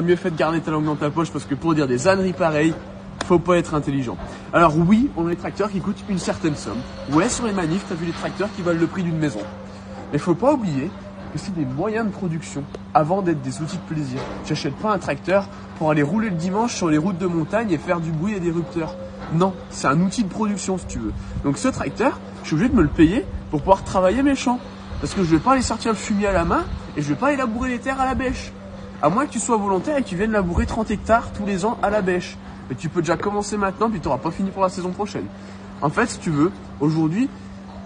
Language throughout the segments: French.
Mieux fait de garder ta langue dans ta poche parce que pour dire des âneries pareilles, faut pas être intelligent. Alors oui, on a des tracteurs qui coûtent une certaine somme. Ouais, sur les manifs, t'as vu les tracteurs qui valent le prix d'une maison. Mais faut pas oublier que c'est des moyens de production avant d'être des outils de plaisir. J'achète pas un tracteur pour aller rouler le dimanche sur les routes de montagne et faire du bruit et des rupteurs. Non, c'est un outil de production si tu veux. Donc ce tracteur, je suis obligé de me le payer pour pouvoir travailler mes champs. Parce que je vais pas aller sortir le fumier à la main et je vais pas aller labourer les terres à la bêche. À moins que tu sois volontaire et que tu viennes labourer 30 hectares tous les ans à la bêche. Mais tu peux déjà commencer maintenant puis tu n'auras pas fini pour la saison prochaine. En fait, si tu veux, aujourd'hui,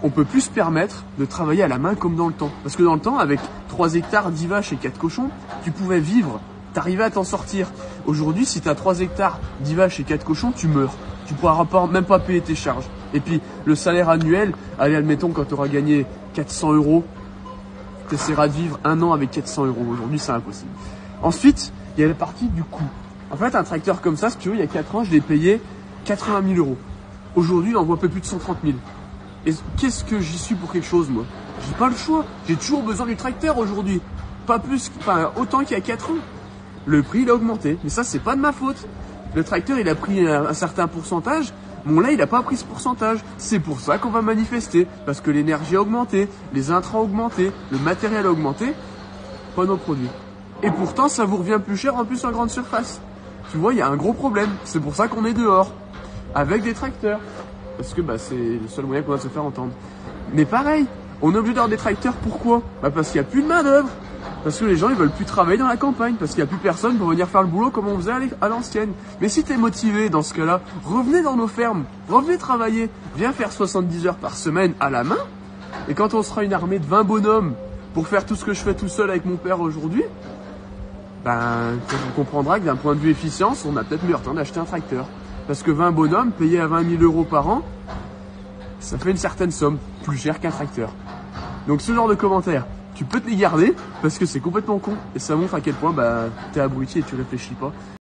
on peut plus se permettre de travailler à la main comme dans le temps. Parce que dans le temps, avec 3 hectares, 10 vaches et 4 cochons, tu pouvais vivre, t'arrivais à t'en sortir. Aujourd'hui, si tu as 3 hectares, 10 vaches et 4 cochons, tu meurs. Tu pourras même pas payer tes charges. Et puis, le salaire annuel, allez, admettons, quand tu auras gagné 400 €, tu essaieras de vivre un an avec 400 €. Aujourd'hui, c'est impossible. Ensuite, il y a la partie du coût. En fait, un tracteur comme ça, si tu veux, il y a 4 ans, je l'ai payé 80 000 €. Aujourd'hui, il en vaut un peu plus de 130 000. Et qu'est-ce que j'y suis pour quelque chose, moi? J'ai pas le choix. J'ai toujours besoin du tracteur aujourd'hui. Pas plus, enfin, autant qu'il y a 4 ans. Le prix, il a augmenté. Mais ça, c'est pas de ma faute. Le tracteur, il a pris un certain pourcentage. Bon, là, il a pas pris ce pourcentage. C'est pour ça qu'on va manifester. Parce que l'énergie a augmenté, les intrants ont augmenté, le matériel a augmenté. Pas nos produits. Et pourtant, ça vous revient plus cher en plus en grande surface. Tu vois, il y a un gros problème. C'est pour ça qu'on est dehors. Avec des tracteurs. Parce que c'est le seul moyen qu'on va se faire entendre. Mais pareil, on est obligé d'avoir des tracteurs. Pourquoi? Parce qu'il n'y a plus de main d'œuvre. Parce que les gens, ils veulent plus travailler dans la campagne. Parce qu'il n'y a plus personne pour venir faire le boulot comme on faisait à l'ancienne. Mais si tu es motivé dans ce cas-là, revenez dans nos fermes. Revenez travailler. Viens faire 70 heures par semaine à la main. Et quand on sera une armée de 20 bonhommes pour faire tout ce que je fais tout seul avec mon père aujourd'hui, on comprendra que d'un point de vue efficience, on a peut-être meilleur temps d'acheter un tracteur. Parce que 20 bonhommes payés à 20 000 € par an, ça fait une certaine somme, plus cher qu'un tracteur. Donc ce genre de commentaires, tu peux te les garder parce que c'est complètement con. Et ça montre à quel point t'es abruti et tu réfléchis pas.